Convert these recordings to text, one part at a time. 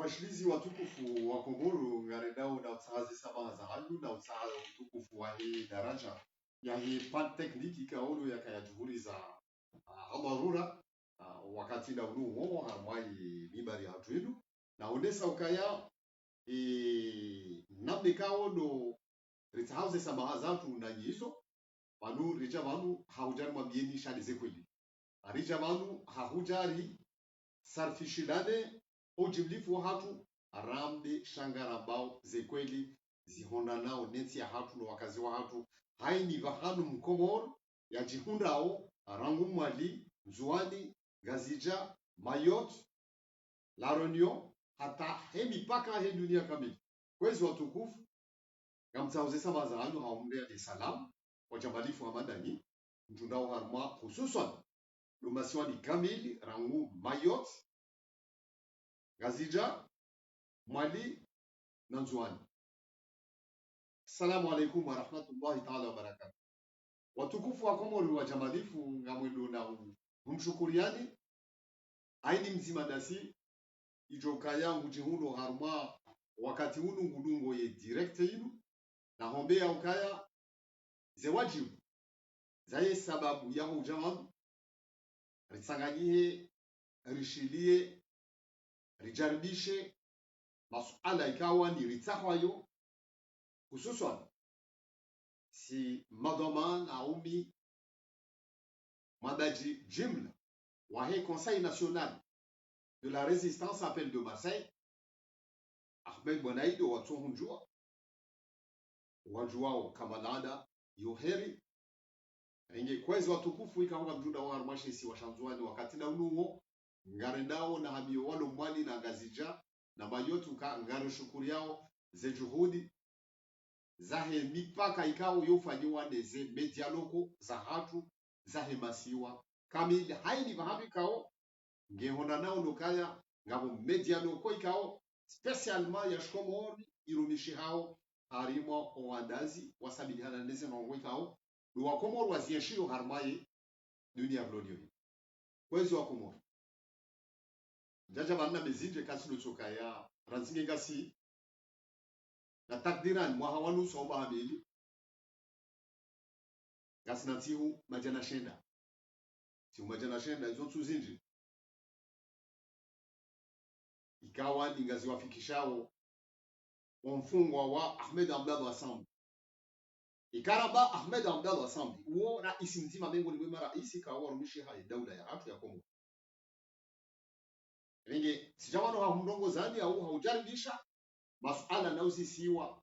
washilizi watukufu wa Komoro ngaredao na utsazi sabaha za hanyu na utsazi utukufu wa hii daraja ya hii pan tekniki kaolo ya kaya juhuri za hamarura wakati na unu uomo harmai mibari hatuinu na ondesa ukaya namne kaolo ritahauze sabaha zatu na nyizo manu rija manu haujari mabieni shadize kweli rija manu haujari sarfishilane ujimlifu wa hatu rambe shangarambao zekweli zihonda nao neti ya hatu na wakazi wa hatu haini vahanu mkomor ya jihundao rangu mwali mzuani gazija mayot la reunion hata hemi paka he dunia kamili kwezi watukufu gamtauze sama za hanyu haumrea de salam wajambalifu wa madani mtundao harma hususan lumasiwani kamili rangu mayot Gazija, Mali, Nanzuani. Assalamu alaikum wa rahmatullahi ta'ala wa barakatuh. Watukufu wa Komoro wa jamalifu ngamwendo na humshukuriani aini mzima dasi ijoka yangu jihundo harma wakati hunu ngudungo ye direct inu na hombea ukaya zewajibu zaye sababu ya ujaman risanganyihe rishilie rijaribishe masuala ikawa ni ritahwayo hususan si madaman aumi madaji jimla wahe Conseil national de la résistance appel de Marseille Ahmed Bonaido watuhunjua wajuao kamalada yoheri inge kwezi watukufu ikaunga mjunda wa harmashi si washanzuani wakati na unuo ngarendao na habio walo mwali na gazija na mayotu ka ngaro shukuri yao ze juhudi zahe mipaka ikao yofanyiwa neze media loko za hatu zahe masiwa kamili haini vahabi kao ngehona nao nokaya ngabo media loko ikao spesialma ya shkomori irumishi hao harimo owandazi wasabili hana neze na ongo ikao luwa komoro wazienshio harmaye dunia vlonio kwezi wa komoro jaja banna bezinje kasi lutoka ya ranzinge gasi na takdiran mwahawanu soba hamili gasi na tihu majana shenda tihu majana shenda izo tuzinji ikawa ni ngazi wafikishao wamfungwa wa Ahmed Abdallah Wasambi ikaraba Ahmed Abdallah Wasambi uo raisi mzima mengo ni wema raisi kawa rumishi hai daula ya hatu ya Kongo Ringe sijamano haumrongo zani au haujaribisha masuala na usisiwa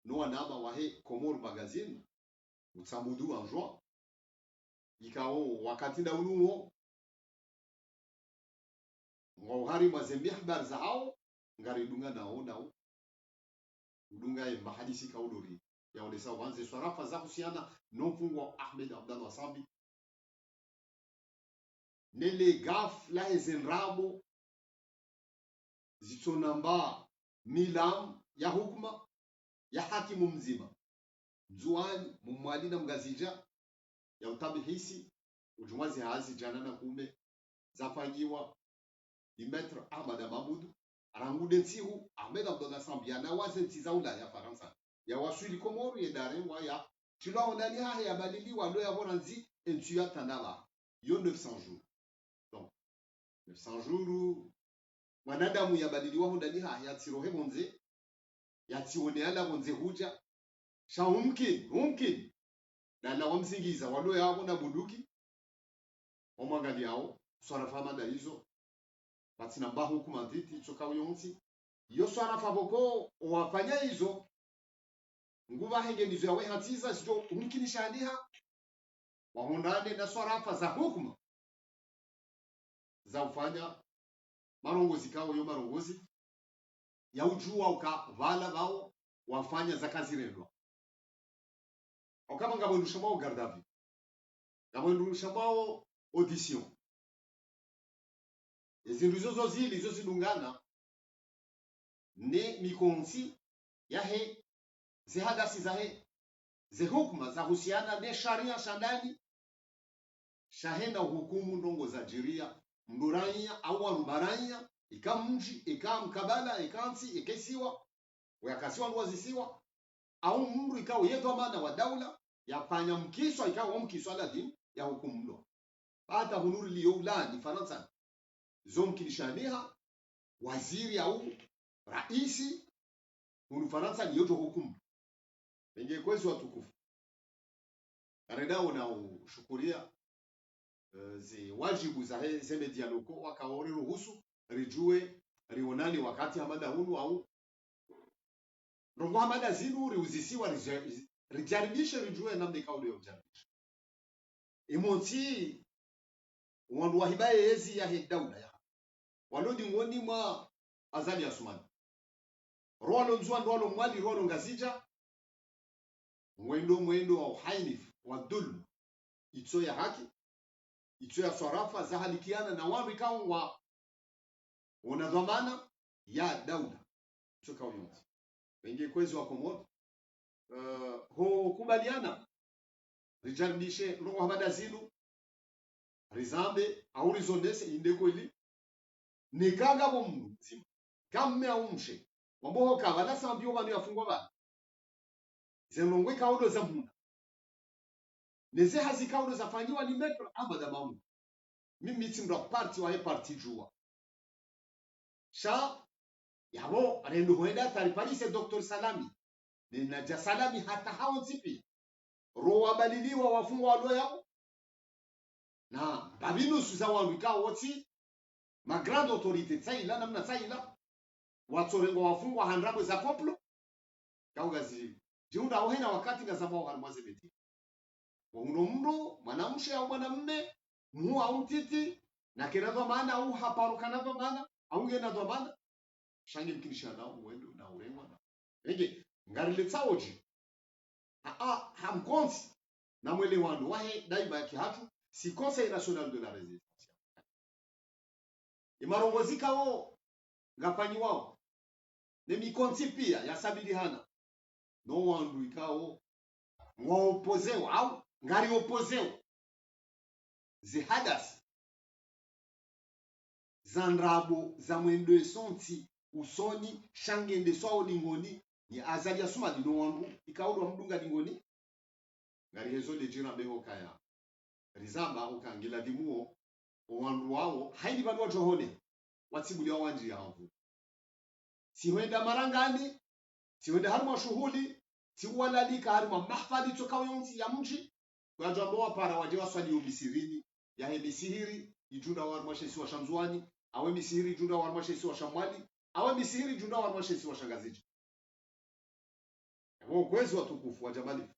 no anaba wahe Komoro magazine utsambudu anjwa ikao wakati na unuo ngauhari mazembi habari za hao ngaridunga nao udunga ya mahadisi kaudori ya odesa wanze swarafa za husiana no fungwa Ahmed Abdallah Wasambi nele gaf la ezenrabo zitonamba milam ya hukuma ya hakimu mzima mzuani mumwali na mgazija ya utabihisi ujumwazi hazi jana na kume zafanyiwa ni Maître Ahmad Mahmoud arangude ntihu Ahmed Abdallah Sambi na waze ntiza ula ya Faransa ya waswili Komoro ya darenwa ya tula onani ha ya baliliwa lo ya bonanzi entuya tanala yo 900 jours 900 jours wanadamu yabadiliwa hundani haya tirohe bonze yatione ala bonze huja mumkin na la wamsingiza walo yabo na bunduki omwangali yao swarafa mada hizo batina bahu kumantiti choka uyonti yo swarafa boko wafanya hizo nguva henge nizo yawe hatiza sio umkinishaniha wahondane na swarafa za hukuma za ufanya marongozi kao yo marongozi ya ujua ukavala bao wafanya za kazi rendwa okama ngabondu shamao gardavi ngabondu shamao audition ezindu zozo zili zo zidungana ne mikonsi yahe zihadasi zahe ze hukuma za husiana ne sharia shandani shahenda hukumu ndongo za jiria mduranya au warubaranya ikamji ikamkabala ikansi ikesiwa yakasiwa ndwazisiwa au mndu ikawa yedhamana wa daula yapanya mkiswa ikawa mkiswa lazim ya hukumlo hata hunuri liyo ulani faransa zomkilishaniha waziri au raisi hunu faransa ni yoto hukumu penge kwezi watukufu karedao na ushukuria zi wajibu za zeme dialoko wakaore ruhusu rijue rionani wakati hamada hunu au rongo hamada zinu riuzisiwa rijaribishe rijue namna ikaule yojaribisha imonti wandu wahibaye yezi ya daula ya walodi ngoni mwa azali ya sumani rolo nzua ndolo mwali rolo ngazija mwendo wa uhainif wa dhulm itso ya haki itso ya swarafa zahalikiana na wandu ikawa wa una dhamana ya daula itso kawa yonzi wengi kwezi wa komodo ho kubaliana rijaribishe rongo hamada zinu rizambe au rizondese indeko ili nikaga bo mzima kamme au mshe wambo kabala sambio banu yafungwa bana zenongwe kaudo za muna neze hazi kaudo za fanyiwa ni metro abada mamu mimi timra party wa party jua sha yabo anendo hoenda tarifalise Dr. Salami nina ja Salami hata hao zipi roa baliliwa wafungwa walo yao na babinu suza wanwika woti ma grande autorité tsaila namna tsaila watsorengo wafungwa handrabwe za koplo kaugazi jiunda au hena wakati ngazama wa harmaze beti wa uno mndo mwanamshe au mwanamume mu au titi na kenadwa maana au haparu kanadwa maana au ngena dwa maana shangi mkinisha na uwendo na urengwa na enge ngarile tsaoji hamkonsi na mwele wandu wahe daiba yake hatu si Conseil national de la résistance imarongozi kao ngafanyi wao ne mikonti pia ya sabili hana no wandu ikao mwa opozeo au ngari opozeo zihadas zandrabo za mwendo esonti usoni shangende swao lingoni ni azali asuma dino wandu ikao mdunga lingoni ngari hezo lejira beho kaya rizamba ukangila dimuo wandu wao haidi bandu wajohone watibuli wao wanji yangu siwenda marangani siwenda harma shughuli siwalalika harma mahfali tokao yonzi ya mji kwa jambo para waje waswali umisirini ya hemisihiri ijunda wa harma wa shamzwani awe misihiri ijunda wa harma wa shamwali awe misihiri ijunda wa harma wa shangaziji wao kwezi watukufu wa jamali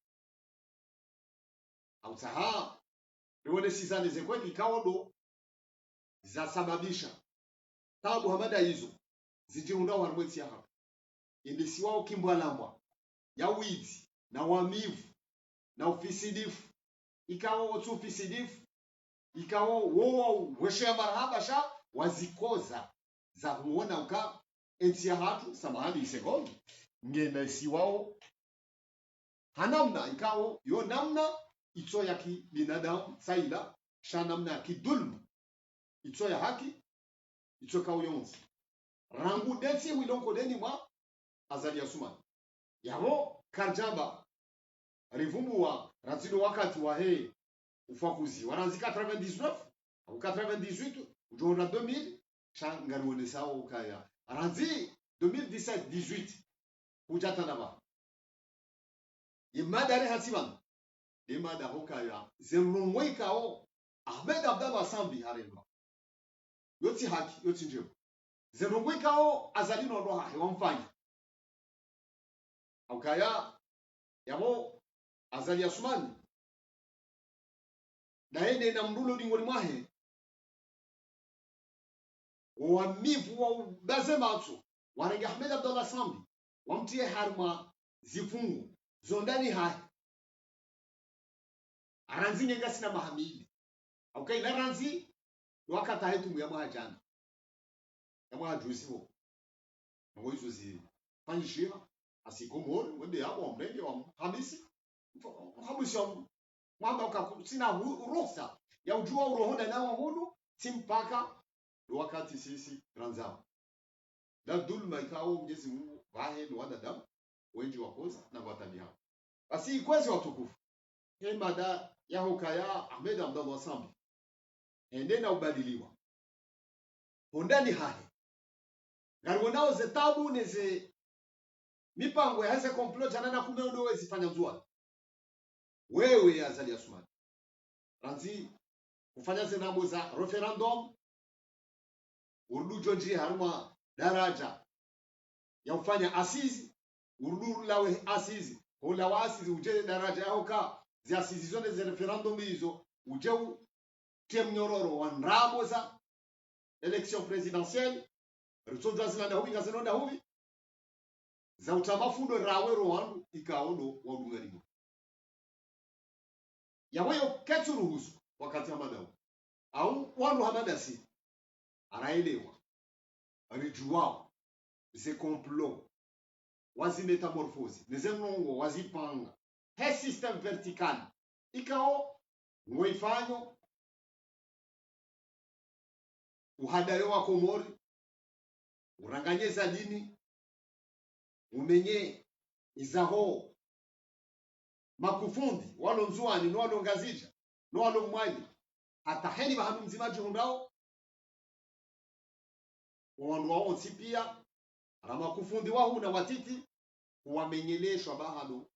au taha nione sizane zekweki kaodo za sababisha tabu hamada hizo zijiunda warmweti ya hapa indisi wao kimbwalambwa ya wizi na wamivu na ufisidifu ikawa otu ufisidifu ikawa wo weshe ya marhaba sha wazikoza za kuona uka enti ya hatu samahani isegondi ngena isi wao hanamna ikawa yo namna itso ya ki binadamu saila shanamna ki dhulm itso ya haki itso ka uyonzi rangu deti wilonko deni mwa azali ya suma yabo karjamba rivumbu wa razilo wakati wa he ufakuzi waranzika 99 au 98 ujona 2000 shangari wone sawa ukaya ranzi 2017 18 hujata naba imadare hasiban imada hokaya zemrongwe kao Ahmed Abdallah Sambi harema yoti haki yoti njema zemrongwe kao azalino ndo hahi wamfanya aukaya yabo azali Asmani naende na mrulo dingoni mwahe wamivu wa bazematu warenga Ahmed Abdallah Sambi wamtie harma zifungu zondani hahi aranzi nyenga sina mahamili okay na ranzi wakata hetu ya mahajana ya mahajuzi ho ngo hizo zi fanjia asikomor wende hapo mrenge wa hamisi wa mwamba ukakusina ruhusa ya ujua urohonda na wahudu simpaka wakati sisi ranzao na dhulma ikao Mwenyezi Mungu vahe ni wanadamu wengi wakoza na watabia basi kwezi watukufu mada ya hokaya Ahmed Abdallah Sambi ende na ubadiliwa hondani hahe ngariwo nao zetabu neze mipango ya heze complot anana kumeundo wezi fanya nzua wewe Azali Asumani ranzi kufanya zenabo za referendum urdu jonji haruma daraja ya kufanya asizi urdu lawe asizi hola wasizi uje daraja yao ka zi asizi zone za referendum hizo uje tie mnyororo wa nrabo za election presidentielle rutonda zina na hubi ngazeno na hubi za utamafundo rawe rowandu ikaondo wa lungarimo yaweyo ketu ruhusu wakati hamadao au wandu hamadasi anaelewa rijuwao ze complot wazi metamorphose nezenongo wazipanga he system vertical ikao ngoifanyo uhadayo wa Komori uranganyeza dini umenye izaho makufundi walo nzuani no walo ngazija no walo mwaji hata heni bahandu mzimaji hundao wandu wao pia rama kufundi wahu na watiti wamenyeleshwa bahado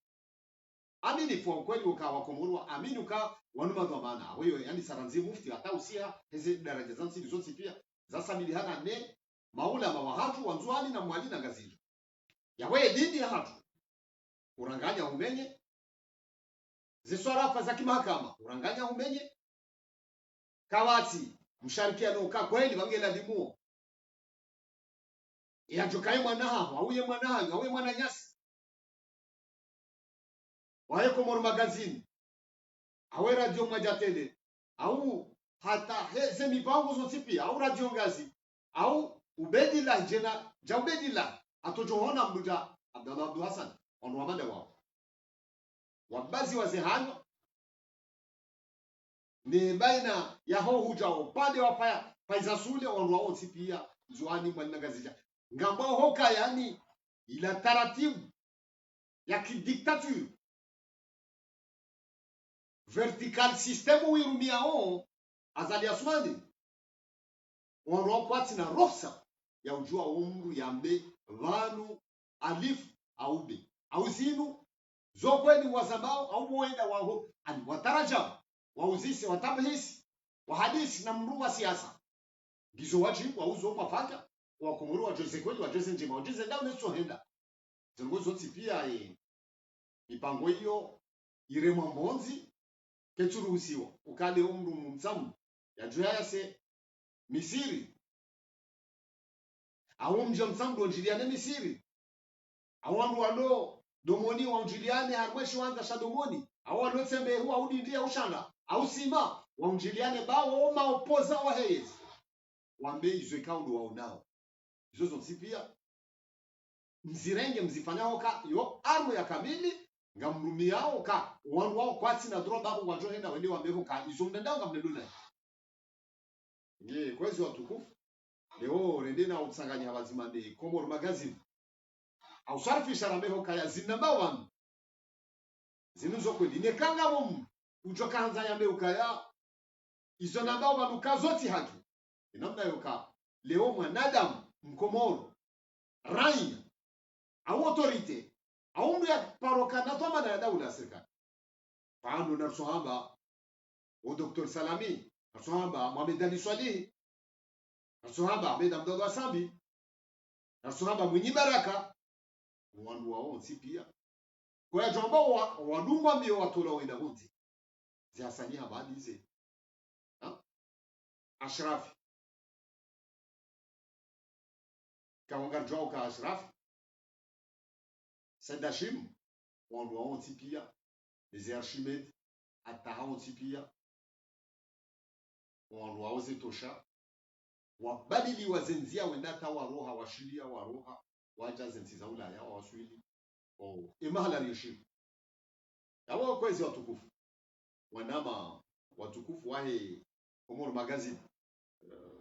amini kwa kweli ukawa Komorwa amini uka wanuma dhamana wewe yani saranzi mufti hata usia hizi daraja zansi zote pia za sabili hana ne maula mawahatu wanzuani na mwali na ngazija yawe dini ya hatu uranganya umenye ziswarafa za kimahakama uranganya umenye kawati msharikiano ka kweli bangela dimuo yajokaye mwanaha auye mwanaha auye mwananyasi wae Komoro magazine awe radio Mwajatele au hata heze mipango zote pia au radio ngazi au ubedila jena jaubedila atojohona mduja Abdallah Abdul Hassan ono wamanda wao wabazi wazehano ni baina ya ho huja upande wa paiza sule ono wao pia zuani mwana ngazija ngambao hoka yani ila taratibu ya kidiktature vertical system wirumiao Azali Asumani ono kwati na rofsa ya ujua umru yambe vanu alifu aube au zinu zokweni wazambao au mwenda waho ani wataraja wauzisi watabhisi wahadisi na mru wa siasa gizo wajibu wauzo mafaka wa Komoro wa Jose kweli wa Jose njema Jose ndao neso henda zengozo tipia mipango hiyo iremwa mbonzi keturuhusiwa ukale umru mumsamu ya juya se Misiri au mje msambu onjiliane Misiri au wandu walo domoni wa onjiliane harmweshi wanza shadomoni au walo tsembe huwa udindia ushanga au sima wa onjiliane bawo maopoza wa heyezi wambe izo kaundo waonao izo zonsipia mzirenge mzifanyao ka yo armo ya kamili ngamrumiao ka wandu wao kwati na droba babu wajohenda wende wambeho ka izo mnendao ngamnedula nge kwezi watukufu leo rendena utsanganya abazimande Komoro magazine au sarfisha rambeho kaya zinamba wanu zinuzo kweli nekanga bomu ujoka hanza yambe ukaya izo namba wanu kazoti haki namna yoka leo mwanadamu mkomoro raia au autorite au ndu ya paroka na toma na daula serikali faano na sohaba o Dr. Salami na sohaba Mohamed Ali Swalih na sohaba Ahmed Abdallah Sambi na sohaba Mwinyi Baraka wandu wao pia kwa jomba wadungwa mbio watola wenda wote ziasani habari hizi Ashraf kawangar joka Ashraf Sadashim wandu wao pia les Archimedes atahao pia wandu wao zetosha wabadili wazenzia wenda tawaroha washilia waroha waja zenzi za Ulaya wa Waswahili imahala rishi yawo kwezi watukufu wanama watukufu wahe Komoro magazine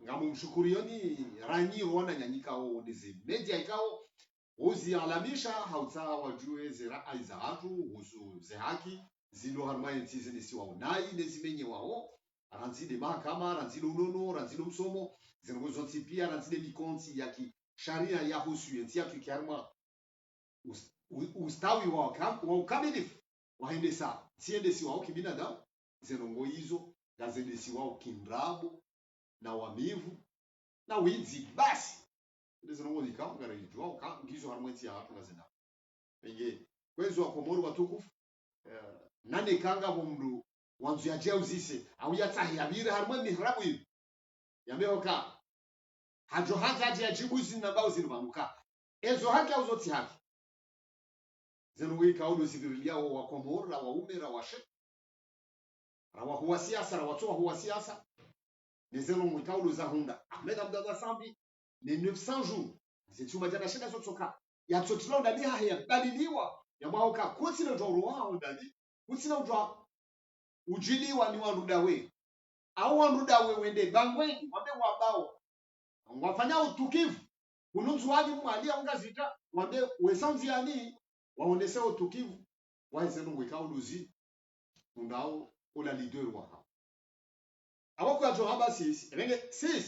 ngamumshukurioni ranyi rona nyanyika o dizi media ikao uzi alamisha hauta wajue zira aiza hatu husu zehaki zilo harmaye ntize nisi wao nai nezimenye wao ranzide mahakama ranzide unono ranzide msomo zingozo tipia ranzide mikonti yaki sharia ya husu yenti yaki kiarma ustawi wa ukamilifu waende sawa siende si wao kibinadamu zenongo hizo gazende si wao kindrabo na wamivu na wizi basi zenongo likao ngare jua ngizo harmwenti ya watu gazenda penge kwezo wa komoro watukufu nane kanga bomdu wanzu ya jeu zise au yatahi yabire harmwe mihrabu hivi yamehoka hajo hata ya jibuzi na bao zilivanuka ezo haki au zoti haki zenongo ikao zivirilia wa komoro la waume la washe rawa huwa siasa rawa toa huwa siasa zenongo ikao za hunda Ahmed Abdallah Sambi ni 900 jours zituma jana shida zotoka ya totilo ndani haya badiliwa ya mahoka kuti na joro wao ndani kuti na ujwa ujiliwa ni warudawe au warudawe wende bangweni wambe wabao wafanya utukivu ununzuaji mwalia ungazita wambe wesanzi yani waonese utukivu waizenu mwikao luzi undao ola leader wa hapa awako ya johaba 6 renge 6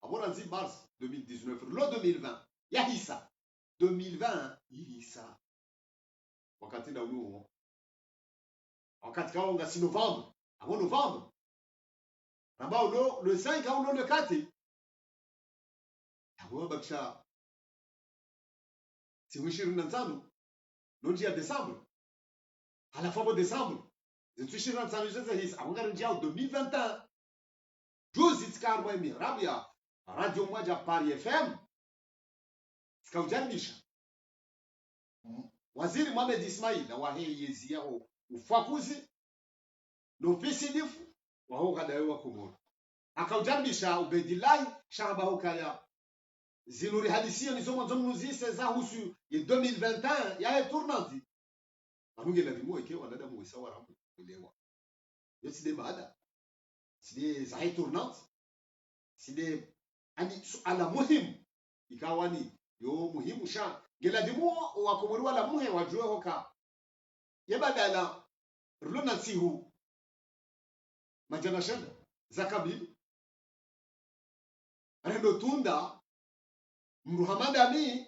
abona nzi mars 2019 lo 2020 ya hisa 2020 hisa wakati da unuo wakati kaonga si novembre avant novembre ambao le 5 au le 4 abo bakisha si 25 non dia décembre à la fin de décembre c'est 25 jours his avant dia 2021 juzi tkarmo emi rabia radio moja Paris FM sikaujanisha waziri Mohamed Ismail na wahe yezi yao ufakuzi nofisidifu wahoka dawa komoro akaujambisha ubedilahi shamba hokaya zinuri hadisia nizomo zomnuzise za husu ya 2021 ya tournanti anunge la vimo eke wanada muwesa waramu elewa yosi de baada side za tournanti side ani ala muhimu ikawani yo muhimu sha gela dimo wa komoro wala muhe wajue hoka yebadala rulona sihu majana shenda zakabili rendo tunda Muhammad Ali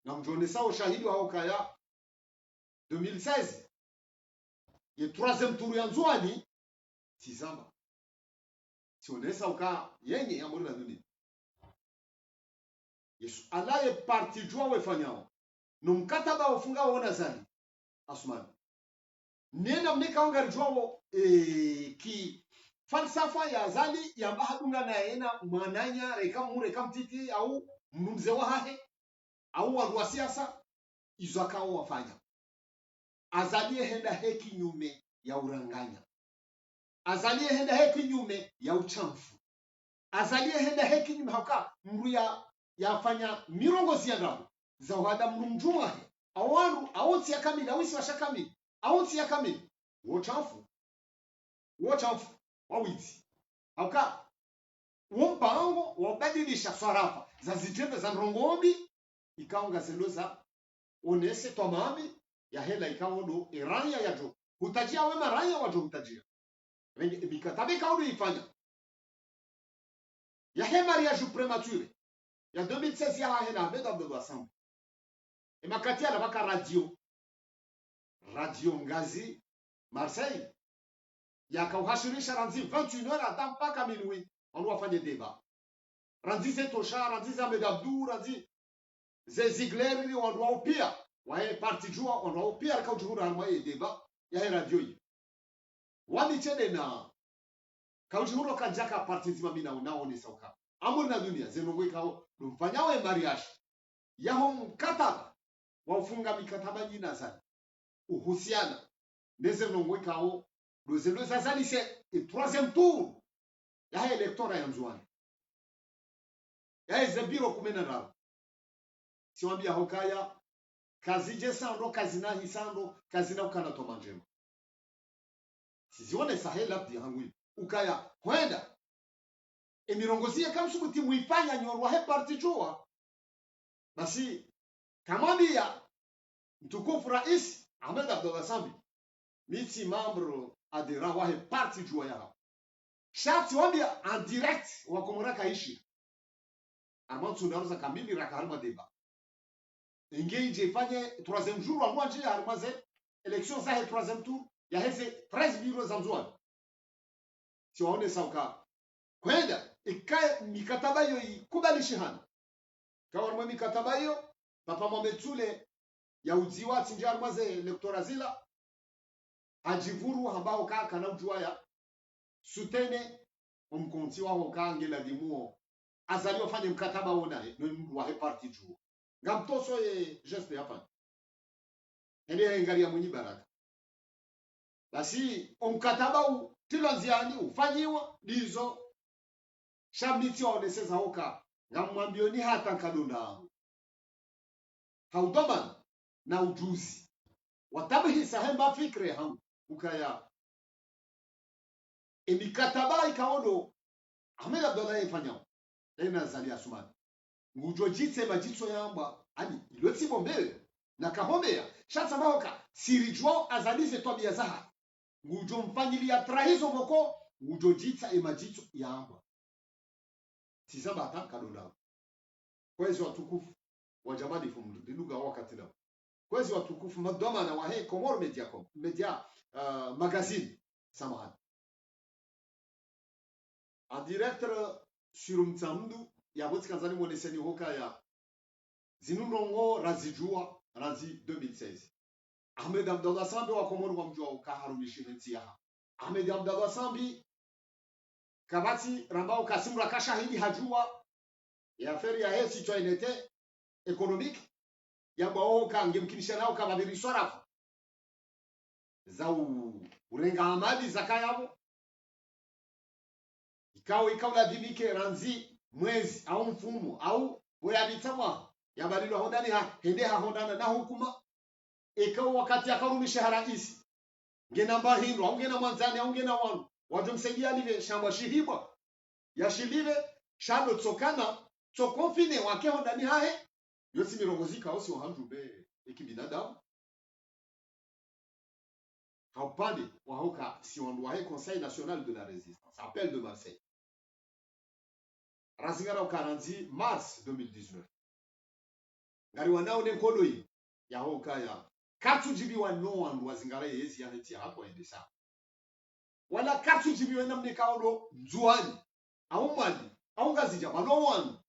na mjone sao shahidi wa hokaya 2016 ye 3e tour ya nzwani tizama sionesa uka yenye ya muri na dunia Yesu alaye parti jua wefanyao no mkataba ufunga wona zali Asman nena mneka ongari jua ki falsafa ya zali ya bahadunga na ena mananya reka mtiti au mnumze wa hahe au wa siasa izo akao wafanya azalie henda heki nyume ya uranganya azalie henda heki nyume ya uchamfu azalie henda heki nyume hauka mru ya fanya mirongozi ya ndamu za wada mrumjuma he awaru awonsi ya kamili awisi washa kamili awonsi ya kamili uchamfu wawiti hauka wompango wabadilisha swarafa za zitembe za nrongobi ikaonga seloza onese tomami ya hela ikaodo iranya ya jo hutajia wema ranya wajo hutajia mikatabe ikaodo ifanya ya he mariage premature ya 2016 ya hela Ahmed Abdallah Sambi emakatia la baka radio ngazi Marseille yakauhashirisha ranzi 21h hata mpaka minuit wanu wafanye deba ranzi Zetosha ranzi Ahmed Abdou ranzi Zezigleri wanu wao pia wae parti jua wanu wao pia kaujuhura harmaye deba ya radio hii wani chede na kaujuhura kanjaka parti zima mina unaone sauka amuri na dunia zenongo ikao lumfanyawe mariage yaho mkataba waufunga mikataba nyina sana uhusiana neze nongo ikao Lozelo zazali c'est le 3e tour ya electora ya nzwani ya ezebiro kumena rao si wambia hokaya kazi je sando kazi na hisando kazi na ukana to manjema sizione sahela labdi hangu ukaya kwenda emirongozie kamsubuti muifanya nyorwa he parti jua basi kamwambia mtukufu rais Ahmed Abdallah Sambi miti membre adhérent wa he parti jua ya sharti wambia en direct wa komora kaishi ama tunaanza kamili raka halma deba engage ifanye 3e jour wa mwanje harmaze election za he 3e tour ya hese 13 bureaux za mzwani si waone sauka kwenda ikae mikataba hiyo ikubalishi hana kawa mwe mikataba hiyo papa Mohamed Sule ya udziwa tinjar maze electora zila ajivuru ambao kaka na ujua ya sutene umkonti wao kaangela dimuo azali wafanye mkataba wona no wa parti juu ngamtoso ye geste hapa ende ngalia mwenye baraka basi umkataba u tilanziani ufanyiwa dizo shamiti waoneseza hoka ngamwambio ni hata nkadonda haudoman na ujuzi watabihi sahemba fikre hangu ukaya emikataba ikaodo Ahmed Abdallah ifanyao na zali asumani ngujo jitse majitso yamba ani iloti bombele na kahombea shatsa mahoka sirijwa azalize tobia zaha ngujo mfanyilia trahizo moko ngujo jitsa emajitso yamba tizaba hata kadonda kwezi watukufu wa jamani fumu diluga wakati na kwezi watukufu madoma na wahe Komoro media magazine samahani en direct sur mtsamdu ya boti kanzani mwoneseni hoka ya zinunongo razijua razi 2016 Ahmed Abdallah Sambi wa Komoro wa mjua ukaharumishi ya Ahmed Abdallah Sambi kabati rambao kasimura kashahidi hajua ya feri ya hesi citoyenneté économique ya bao kangemkinisha nao kababiri swarafu za urenga amali zakayabo ikawa lazimike ranzi mwezi au mfumo au boya bitamwa ya balilo hondani hende hondana na hukuma ikawa wakati akarumisha rais ngena mbahindo au ngena mwanzani au ngena wanu wajomsaidia live shamba shihibwa ya shilive shalo tsokana tsokofine wake hondani hahe yosi mirongozika osi wahamjube ekibinadamu haupande wahoka si on doit Conseil national de la résistance appel de Marseille razingara ukaranzi mars 2019 ngari wanao ne kodo yi ya hoka ya katu jibiwa no wandu wazingara yezi ya heti hapo endesa wala katu jibiwa namne kaodo nzuani au mali au ngazija bano wandu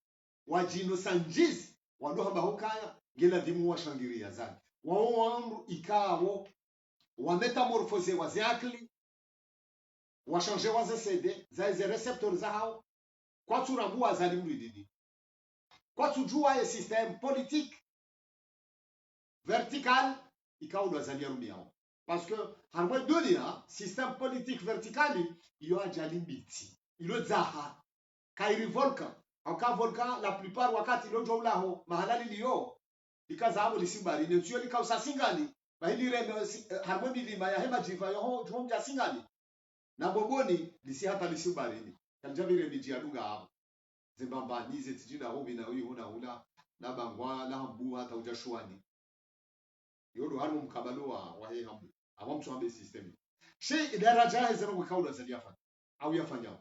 wajino sanjizi wando hamba hokaya ngela dimu wa shangiria zani wao wandu ikawo wa metamorphose wa zakli wa changer wa CD za ze receptors za hao kwa turambua za limrididi kwa tujua ya system politique vertical ikawo za liarumiao parce que harmo dunia system politique vertical iyo ajalimbiti ilo zaha kairi volcan aka volcan la plupart wakati lojo ulaho mahalali liyo ikazaabo lisibari ne tuyo likausa singani bahili reme harmo milima ya hema jiva yo jomja singani na boboni lisi hata lisibari ni kaljabire miji aduga hapo zembamba nize tijina hobi na huyu una na bangwa na hambu hata ujashwani yodo harmo mkabalo wa he hambu awamtu ambe system shi daraja hizo ngo kaula za yafa au yafanya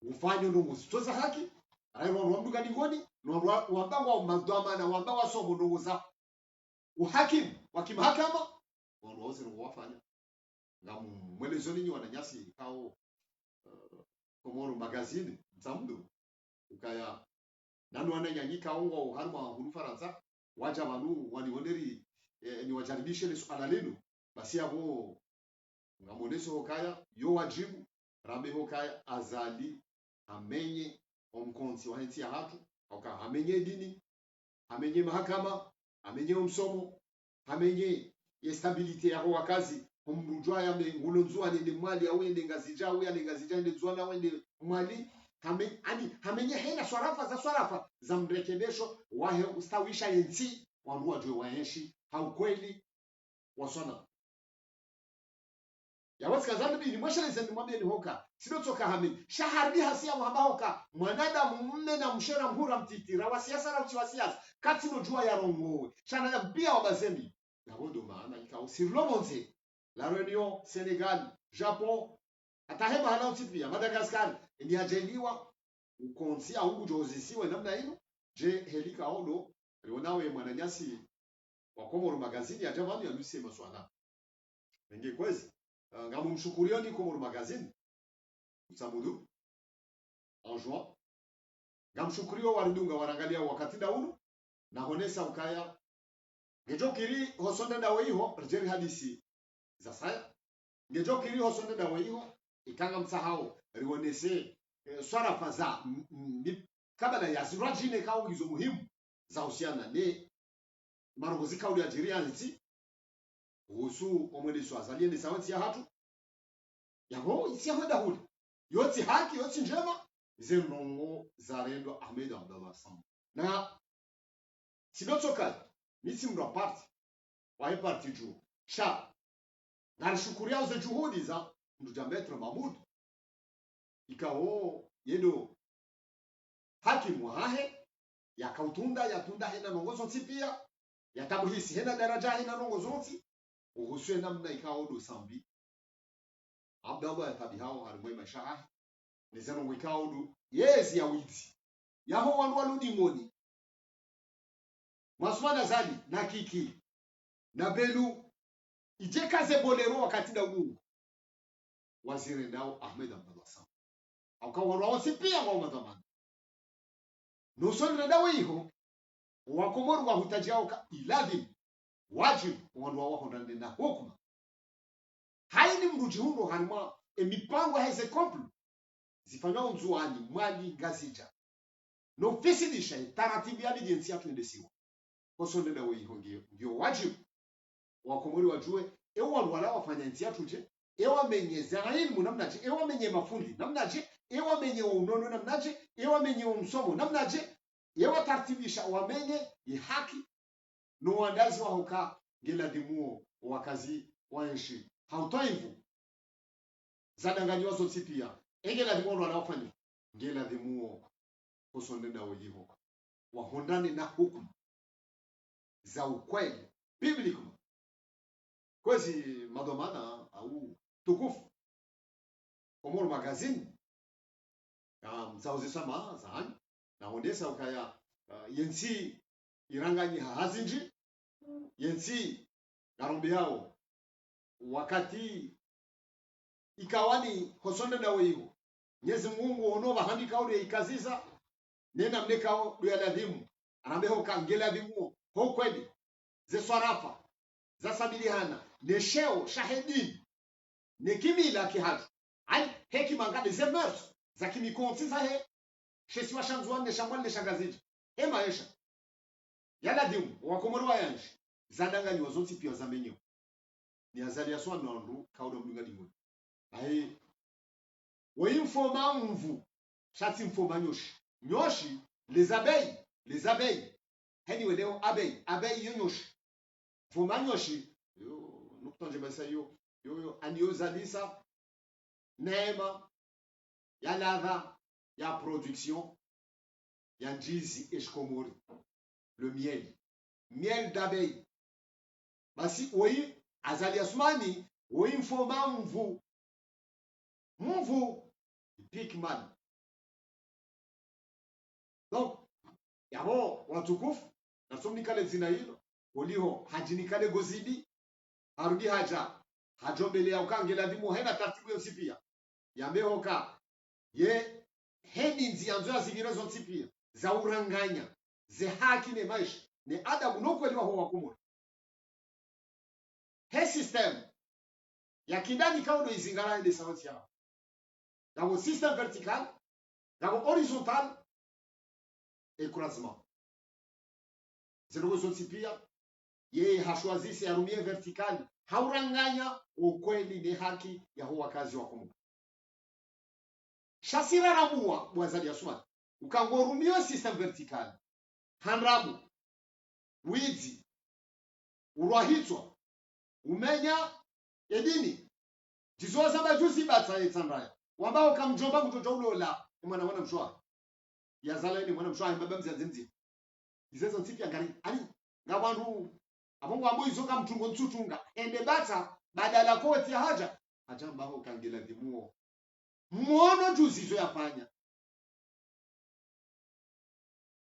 ufanye ndungu zitoza haki ayo wamduga ningoni no wambangwa madama na wambangwa somo ndungu za uhakimu wa kimahakama wanaoze ngo wafanya ngamu mwelezo ninyi wananyasi kao Komoro magazine mtamdu ukaya nanu wananyanyika ongo harma hunu Faransa waja wanu wanionderi ni wajaribishe le suala lenu basi hapo ngamoneso hokaya yo wajibu rambe hokaya azali amenye omkonsi wa henti ya hatu oka amenye dini amenye mahakama amenye umsomo amenye stabilite ya wakazi umrujwa ya ngulonzwa ni mwali au ende ngazija au ende ngazija ende zwana wende mwali amenye hena swarafa za mrekebisho wa ustawisha yenti wandu wajwe waenshi haukweli waswana ya wasi kazani bini mwasha lezeni mwambie ni hoka sido toka hamini shaharbi hasia mwamba hoka mwanada mumme na mshera mhura mtitira wa siasa na uchi wa siasa kati no jua ya rongowe shana ya mbia wa bazemi ya wodo maana ikao sirlo monze la Réunion Sénégal Japon atahema hala utipia Madagascar ndi ajeliwa ukonsi au kujozisiwe namna hino je helika odo rionawe mwananyasi wa Komoro magazini ya jamani ya Lucie Maswana nenge kwezi ngamu mshukurio ni Komoro magazine Msamudu en juin ngamu mshukurio waridunga warangalia wakati daunu na honesa ukaya ngejo kiri hosonda dawe iho rjeri hadisi za saya ngejo kiri hosonda dawe iho ikanga msahao rionese swara faza kabla ya zirajine kao gizo muhimu za usiana ne marongozi kauli ya jiria nzi husu omwede swazalie ni sawanti ya hatu yabo isi hada huli yoti haki yoti njema zemrongo zarendo Ahmed Abdallah Sam na sidotoka misi mra parti wa parti juu sha na shukuria za juhudi za Ndujametre Mahmoud ikao yedo hakimu hahe yakautunda yatunda hena nongozo tipia yatabuhisi hena daraja hena nongozo uhuswe namna ikao do sambi Abdallah yatabihao harimwe mashaha nizano ikao do yes ya witi yaho wandu waludi ngoni Maswana zali na kiki na belu ijekaze bolero wakati da Mungu waziri ndao Ahmed Abdallah Sam akawarwa wasipia kwa madhamani nusonre dawe iho wakomoru wa hutajao ka iladhi wajibu wandu wa ndande na hukuma haini mruji hundo hanima mipango heze komplu zifanywa unzuani mwali gazija no fesidisha taratibu ya jinsi ya tuendesiwa kosonre dawe iho ndio wajibu wakomoru wajue wandu wala wafanya nti ya tuje ewa menye zaini namnaje ewa menye mafundi namnaje ewa menye unono namnaje ewa menye umsomo namnaje ewa tartibisha wamenye haki no wandazi wa hoka ngela dimuo wakazi wanshi hautaivu zadanganywa zote pia engela dimuo wanafanya ngela dimuo kusondenda wajiho wahondane na hukumu za ukweli biblical kwezi madomana au tukufu Komoro magazine mzauze sama zani na ondesa ukaya yensi iranganyi hazinji yensi garombe yao wakati ikawani hosonde dawe hiyo Mwenyezi Mungu onova handika ule ikaziza nena mneka do ya ladhimu anambeho kangela dhimu ho kweli ze swarafa za sabilihana nesheo shahidin ne kimila kihatu ai hekima ngade ze mers za kimikonti za he shesi wa shanzwan ne shamwal ne shangaziji he maisha yala dimu wakomoro wayanshi zadangani wazonti pia zamenyo ni azali ya swa nondu kaudo mdunga dimu ai wainfoma mvu shati mfoma nyoshi les abeilles heni weleo abeille nyoshi foma nyoshi nukta njema yo andiozalisa neema ya ladha ya production ya njizi eshkomori le miel d'abeille basi oyi azali asmani oyi mfoma mvu pikman donc yabo watukufu nasomnikale zina hilo oliho hajinikale gozidi harudi hajombele ya ukangela dhimo hena taratibu yo sipia yambehoka ye hedi nzianzo ya zigirezo sipia za uranganya ze haki ne maisha ne adabu nokweliwa ho wakumura he system ya kindani kaudo izingara ende sawansi yao yabo system vertical yabo horizontal écrasement zero sipia ye hashwazisi arumie vertikali hauranganya ukweli ni haki ya huwa kazi wa Mungu shasira ramua mwazali aswani ukangorumio system vertikali hanrabu wizi urwahitwa umenya edini Jizoza majuzi bata yetsandaya. Wambao kamjomba mtoto ulola. Mwana mshwa. Ya zala ni mwana mshwa mbaba mzanzi. Izezo ntipi angari. Ani ngawandu abongo ambo izoka mtungo ntsutunga. Ende bata badala koti ya haja. Haja mbao kangela dimuo. Muono juzi zo yafanya.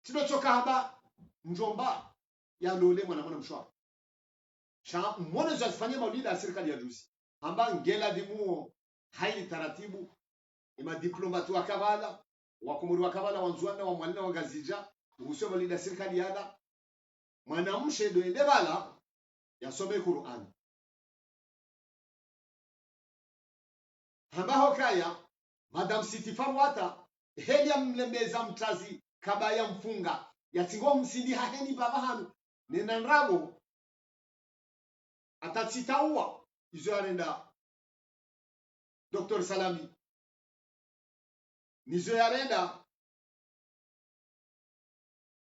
Tinochoka haba mjomba ya lole mwana mshwa. Sha muono zo zifanyia maulida ya serikali ya juzi. Amba ngela dimuo haili taratibu ima diplomati wa kavala wakomori wa kavala wanzuana wa mwalina wa gazija usio maulida serikali yada mwanamshe do ende bala yasome Qur'an. Hamba hokaya madam Siti Farwata heli mlembeza mtazi kabaya mfunga yatingo msindi haheni baba hanu nena nrabo atatsitaua izo arenda Dr. Salami nizo yarenda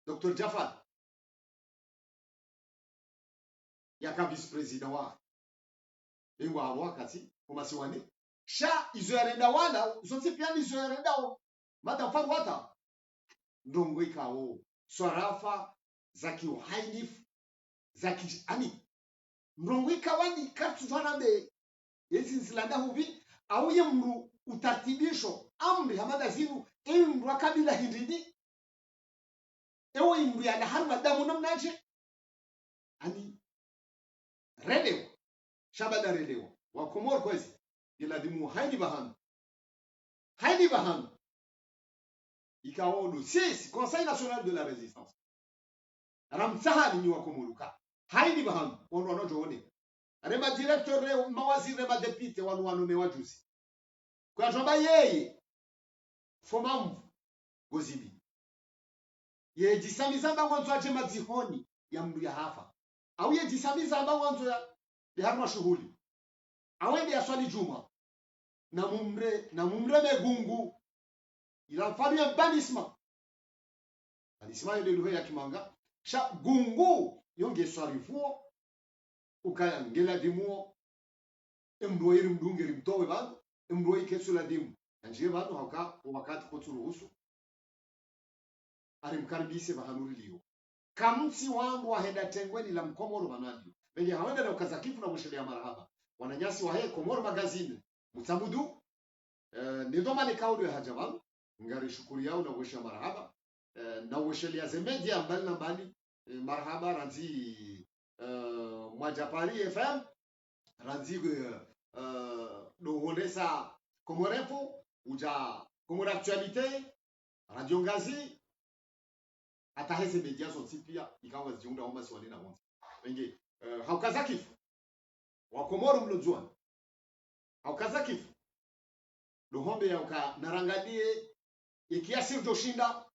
Dr. Jafar yaka vice president wa lingwa harwa kati kumasiwani sha izo yarenda wala zote pia nizo yarenda mata Farwata ndongo ikao swarafa zaki uhainif zaki ani ndongo ikawani kartu twanambe yezi zilanda huvi au ye mru utartibisho amri hamada zinu mru akabila hindidi ewo mru ya harba damu namnaje ani relewa shabada relewa wa Komor kwezi ila dimu haini bahan ikaodo sisi Conseil national de la résistance ramsahani ni wa Komoruka haini bahan wono wanojoone rema director leo mawaziri rema deputy wanu mewajuzi kwa jomba yeye fomamvu gozibi ye jisamiza mwanzo aje mazihoni ya mndu ya hafa au ye jisamiza mwanzo ya harma shughuli awende ya swali juma na mumre megungu ila mfano ya banisma ile lugha ya Kimanga sha gungu yonge swarifuo ukaya ngela dimuo emdoiri mdungeri mtowe bado emdoi kesula dimu nje bado hauka wakati koturuhusu alimkaribise bahanuri liyo kamsi wangu wahenda tengweni la mkomoro manadi wenye hawenda na ukazakifu na mwishelea marahaba wananyasi wahe Komoro magazine mutabudu nidoma ni kauli ya hajawalu ngari shukuri yao na uwesha marahaba na uweshelea zemedia mbali na mbali marahaba ranzi Mwajapari FM ranzi dohondesa Komorefu uja Komoro Actualité Radio Ngazi ataheze media zote pia ikawa zijiunga homa swali na wonzi wenge haukazakifu wa Komoro mlojua haukazakifu dohombe ya uka narangadie ikiasi utoshinda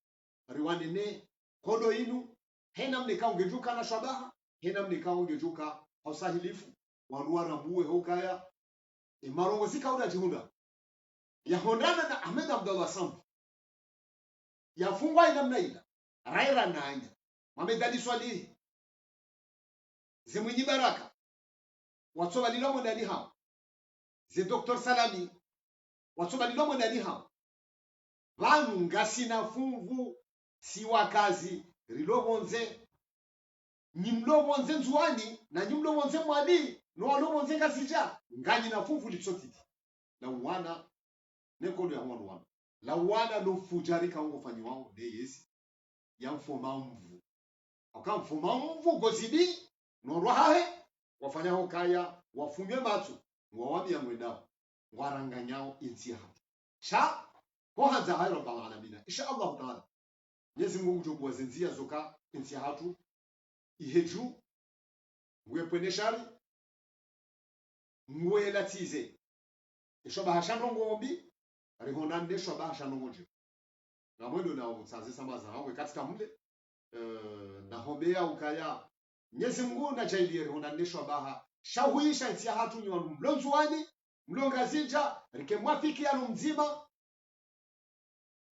riwanene kodo inu hena mnika ungejuka na shabaha hena mnika ungejuka hausahilifu wanuara muwe hokaya imarongo zikaunda jihunda ya hondana na Ahmed Abdallah Sambu yafungwa ina mnaila raira nanya Mohamed Swalihi Zemwinyi Baraka watsoba lilomo ndani hao ze Dr. Salami watsoba lilomo ndani hao vanu ngasina fungu si wakazi rilobonze nyimlobonze nzuani na nyimlobonze mwadi no walobonze ngasija ngani na fungu litsotiti na wana nekodo ya wana la wana no fujari kaungo fanyi wao de yesi ya mfoma mvu akamfoma mvu gozibi no rohahe wafanya hokaya wafunye matu ngwawami ya mwendao ngwaranganyao insi hati sha ko hanza hayo rabbal alamin insha Allah taala Mwenyezi Mungu jokuwa zenzia zoka insi hatu iheju ngwepene shari ngwelatize ishoba hashando ngombi rihonande shoba hashando ngoje na mwendo na utsaze samaza hawe katika mle na hombea ukaya Mwenyezi Mungu na jailie rihonande shoba shahuisha insi hatu ni mlonzuani mlongazinja rike mwafiki ya mzima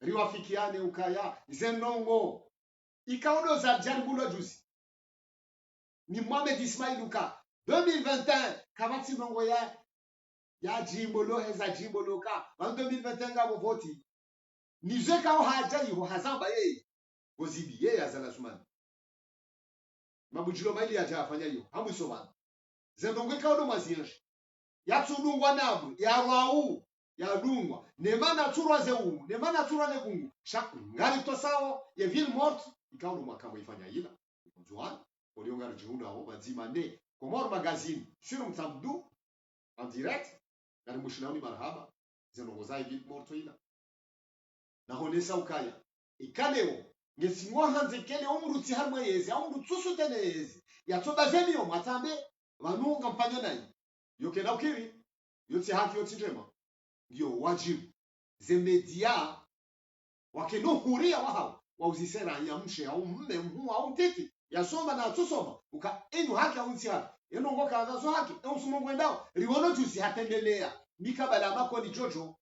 riwafikiane ukaya zenongo ikaodo za jaribulo juzi ni Mohamed Ismail uka 2021 kabati nongo ya ya jimbo lo heza jimbo lo ka en 2021 ngabo voti nize ka haja yiho hazamba yeye gozibi yeye azala sumani mabujilo maili aja afanya hiyo hamu sobana zendongwe ka odo mazienje ya tudungwa nabu ya rwau ya dungwa ne mana turwa zeu ne mana turwa ne gungu shak ngali to sawo ye ville morte ikawo makambo ifanya ila njuan olio ngali junda ho bazima ne Comore Magazine sur Mtamdu en direct ngali mushinauni marhaba zenongoza ville morte ila na honesa ukaya ikaleo ngesimwa hanze kele omurutsi harmwe yezi amundu tsusu tene yezi yatsoba zemio matambe vanunga mpanyo nayi yoke na ukiri yotsi haki yotsi njema ndio wajibu ze media wakeno huria wahao wauzisera ya mshe au mme mhu au mtiti yasoma na tusoma uka enyu haki au nsi haki eno ngoka anazo haki au sumongo endao riwono tusi hatendelea mikabala mako ni jojo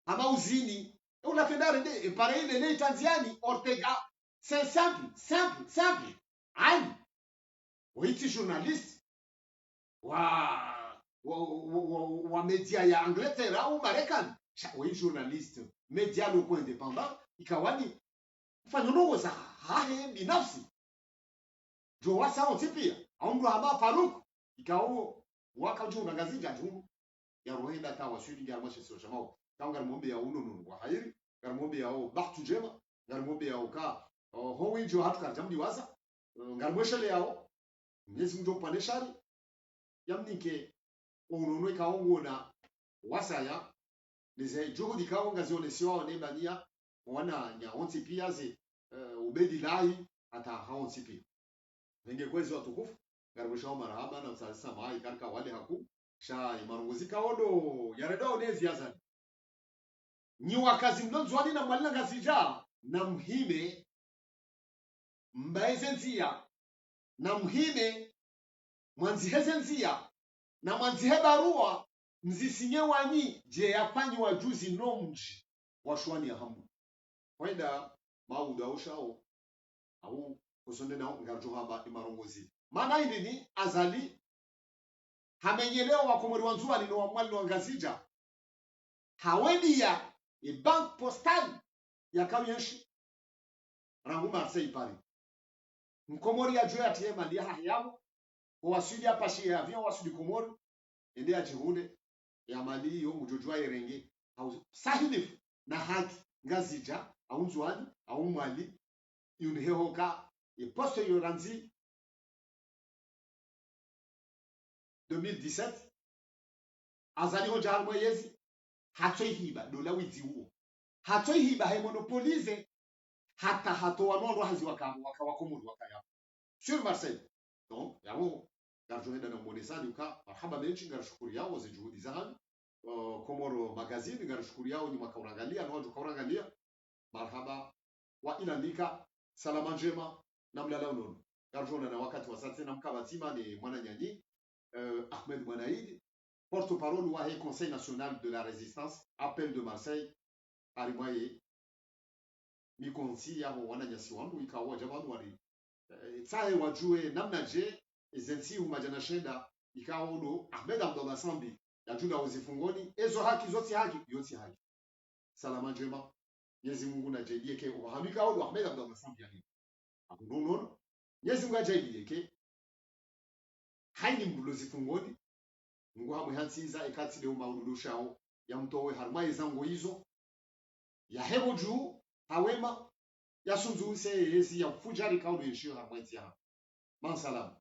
ama uzini una fedare de pareil le tanziani Ortega c'est simple aïe oui journaliste wa media ya Angleterre au Marekani oui journaliste media loko independant ikawani fanya nongo za hahe binafsi jo wasa ontipia aundu haba Faruk ikao waka jo ngazija jo ya rohenda ta wasuri ya mwashe sio jamao kanga mombe ya uno wa hairi ngarmombe ya o baktu jema ngarmombe ya o ka ho winjo hatu karjamdi waza ngarmweshele yao Mwenyezi Mungu mpande shari yamnike unono ikaongona wasaya nize juhudi kaonga zionesiwa ne bania wana nya onti pia ze ubedi lahi hata haonti pia nenge kwezi watukufu ngarmwesha marhaba na msalisa mai karka wale haku sha imarongozi kaodo yaredo nezi yazani ni wakazi mlonzwani na mwalina ngazija na mhime mbaezenzia na mhime mwanzihezenzia na mwanzihe barua mzisinye wanyi je yapanyi wajuzi nomji washwani ya hamu kwenda mauda ushao au kusonde na ngarjo haba imarongozi maana hili ni azali hamenyelewa wakomori wanzuani no wamwali wa ngazija hawendi ya bank postal ya kamyenshi rangu Marseille Paris mkomori ya joya tie mali ya yao wasudi hapa shi ya avion wasudi komori ende ajihunde ya mali yo mujojwa irenge au sahilifu na haki ngazija au nzwani au mwali yunhehoka e poste yoranzi 2017 azali hoja halmo yezi hatoi hiba dola wizi huo hatoi hiba he monopolize hata hato wanondo hazi wakawakomuru wakaya sur Marseille donc yao garjohenda na monesani uka marhaba menchi ngarashukuri yao za juhudi zao Comore Magazine ngarashukuri yao ni makaurangalia na watu kaurangalia marhaba wa inaandika salama njema na mlala unono garjona na wakati wa sasa na mkabatima ni mwana nyanyi Ahmed Mwanaid porte-parole wa Conseil national de la résistance appel de Marseille arimwaye mikonsi yao wananyasi wangu ikawa jamani wali tsae wajue namna je ezensi umajana shenda ikaodo Ahmed Abdallah Sambi yajunda uzifungoni ezo haki zote haki yote haki salama njema Mwenyezi Mungu na jaidie ke uhamika odo Ahmed Abdallah Sambi yani akunono Mwenyezi Mungu ajaidie ke haini mbulozi fungoni Mungu hamwe hansiza ekati leo maulushao ya mtowe harmai zango hizo ya hebo juu hawema ya sunzu se yesi ya fujari kaudu yeshio harmai tia mansalam